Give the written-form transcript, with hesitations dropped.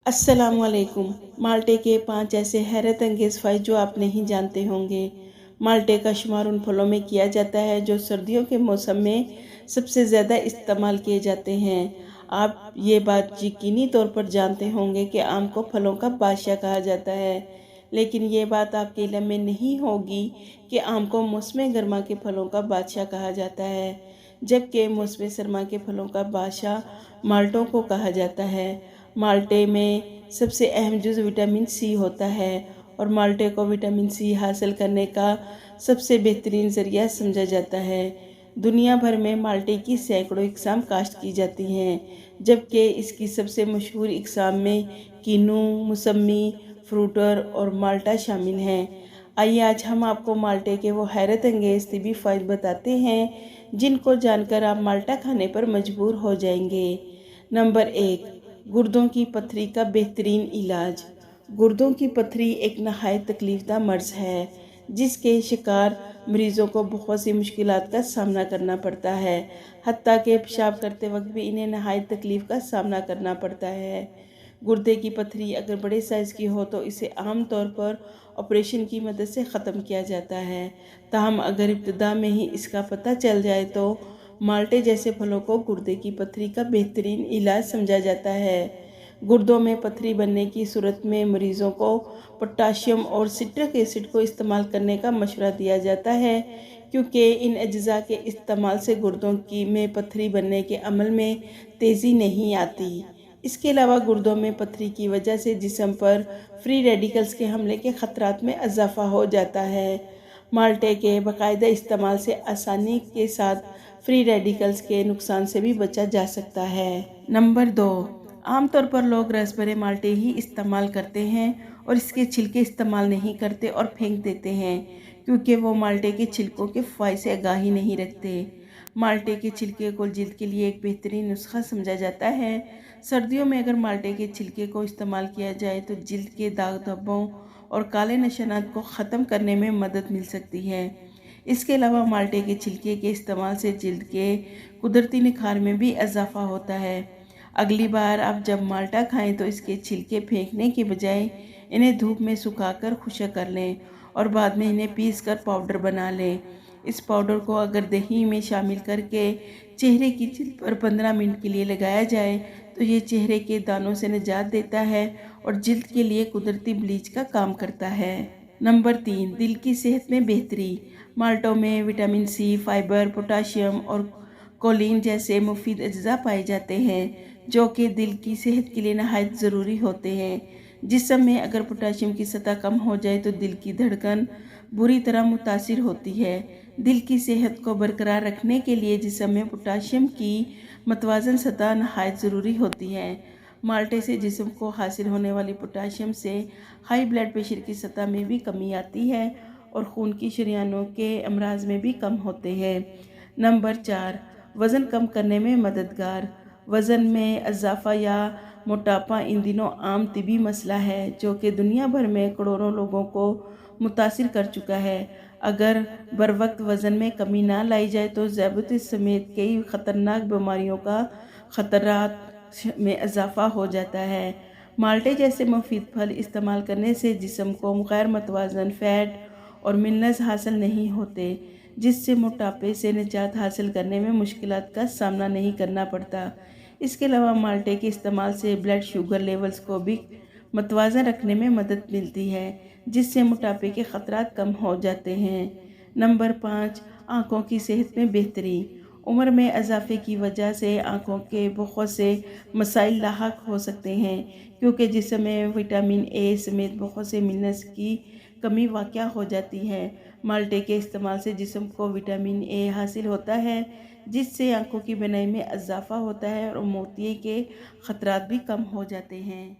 अस्सलाम वालेकुम। माल्टे के 5 ऐसे हैरत अंगेज़ फ़ायदे जो आप नहीं जानते होंगे। माल्टे का शुमार उन फलों में किया जाता है जो सर्दियों के मौसम में सबसे ज़्यादा इस्तेमाल किए जाते हैं। आप ये बात यकीनी तौर पर जानते होंगे कि आम को फलों का बादशाह कहा जाता है, लेकिन ये बात आपके इल्म में नहीं होगी कि आम को मौसम गर्मा के फलों का बादशाह कहा जाता है, जबकि मौसम सरमा के फलों का बादशाह माल्टों को कहा जाता है। माल्टे में सबसे अहम जुज़ विटामिन सी होता है और माल्टे को विटामिन सी हासिल करने का सबसे बेहतरीन ज़रिया समझा जाता है। दुनिया भर में माल्टे की सैकड़ों इकसाम काश्त की जाती हैं, जबकि इसकी सबसे मशहूर इकसाम में कीनू, मौसमी, फ्रूटर और माल्टा शामिल हैं। आइए आज हम आपको माल्टे के वो हैरत अंगेज़ तिबी फ़ायदे बताते हैं जिनको जानकर आप माल्टा खाने पर मजबूर हो जाएंगे। नंबर 1, गुर्दों की पथरी का बेहतरीन इलाज। गुर्दों की पथरी एक नहायत तकलीफदा मर्ज़ है जिसके शिकार मरीज़ों को बहुत सी मुश्किलात का सामना करना पड़ता है, हत्ता कि पेशाब करते वक्त भी इन्हें नहायत तकलीफ़ का सामना करना पड़ता है। गुर्दे की पथरी अगर बड़े साइज़ की हो तो इसे आम तौर पर ऑपरेशन की मदद से ख़त्म किया जाता है, ताहम अगर इब्तिदा में ही इसका पता चल जाए तो माल्टे जैसे फलों को गुर्दे की पथरी का बेहतरीन इलाज समझा जाता है। गुर्दों में पथरी बनने की सूरत में मरीज़ों को पोटाशियम और सिट्रिक एसिड को इस्तेमाल करने का मशवरा दिया जाता है, क्योंकि इन अज्जा के इस्तेमाल से गुर्दों की में पथरी बनने के अमल में तेज़ी नहीं आती। इसके अलावा गुर्दों में पथरी की वजह से जिस्म पर फ्री रेडिकल्स के हमले के ख़तरात में इजाफा हो जाता है। माल्टे के बाकायदा इस्तेमाल से आसानी के साथ फ्री रेडिकल्स के नुकसान से भी बचा जा सकता है। नंबर 2, आमतौर पर लोग रसभरे माल्टे ही इस्तेमाल करते हैं और इसके छिलके इस्तेमाल नहीं करते और फेंक देते हैं, क्योंकि वो माल्टे के छिलकों के फ़ायदे से आगाही नहीं रखते। माल्टे के छिलके को जिल्द के लिए एक बेहतरीन नुस्खा समझा जाता है। सर्दियों में अगर माल्टे के छिलके को इस्तेमाल किया जाए तो जिल्द के दाग धब्बों और काले निशानात को ख़त्म करने में मदद मिल सकती है। इसके अलावा माल्टे के छिलके के इस्तेमाल से जिल्द के कुदरती निखार में भी इजाफा होता है। अगली बार आप जब माल्टा खाएं तो इसके छिलके फेंकने के बजाय इन्हें धूप में सुखाकर खुश्क कर लें और बाद में इन्हें पीस कर पाउडर बना लें। इस पाउडर को अगर दही में शामिल करके चेहरे की जिल्द पर 15 मिनट के लिए लगाया जाए तो ये चेहरे के दानों से निजात देता है और जिल्द के लिए कुदरती ब्लीच का काम करता है। नंबर 3, दिल की सेहत में बेहतरी। माल्टों में विटामिन सी, फाइबर, पोटाशियम और कोलिन जैसे मुफीद अज्जा पाए जाते हैं जो कि दिल की सेहत के लिए नहायत ज़रूरी होते हैं। जिस्म में अगर पोटाशियम की सतह कम हो जाए तो दिल की धड़कन बुरी तरह मुतासिर होती है। दिल की सेहत को बरकरार रखने के लिए जिस्म में पोटाशियम की मतवाजन सतह नहायत ज़रूरी होती है। माल्टे से जिस्म को हासिल होने वाली पोटाशियम से हाई ब्लड प्रेशर की सतह में भी कमी आती है और खून की शरीयानों के अमराज में भी कम होते हैं। नंबर 4, वज़न कम करने में मददगार। वज़न में इजाफा या मोटापा इन दिनों आम तिबी मसला है जो कि दुनिया भर में करोड़ों लोगों को मुतासिर कर चुका है। अगर बर वक्त वज़न में कमी ना लाई जाए तो ज़ियादती समेत कई ख़तरनाक बीमारियों का ख़तरात में इजाफा हो जाता है। माल्टे जैसे मुफीद फल इस्तेमाल करने से जिस्म को गैर मतवाजन फ़ैट और मिनरल्स हासिल नहीं होते, जिससे मोटापे से निजात हासिल करने में मुश्किलात का सामना नहीं करना पड़ता। इसके अलावा माल्टे के इस्तेमाल से ब्लड शुगर लेवल्स को भी मतवाज़न रखने में मदद मिलती है, जिससे मोटापे के ख़तरात कम हो जाते हैं। नंबर 5, आँखों की सेहत में बेहतरी। उम्र में इजाफे की वजह से आँखों के बहुत से मसाइल लाहक हो सकते हैं, क्योंकि जिस्म में विटामिन ए समेत बहुत से मिनरल्स की कमी वाक़या हो जाती है। माल्टे के इस्तेमाल से जिस्म को विटामिन ए हासिल होता है, जिससे आँखों की बीनाई में इजाफा होता है और मोतिये के ख़तरात भी कम हो जाते हैं।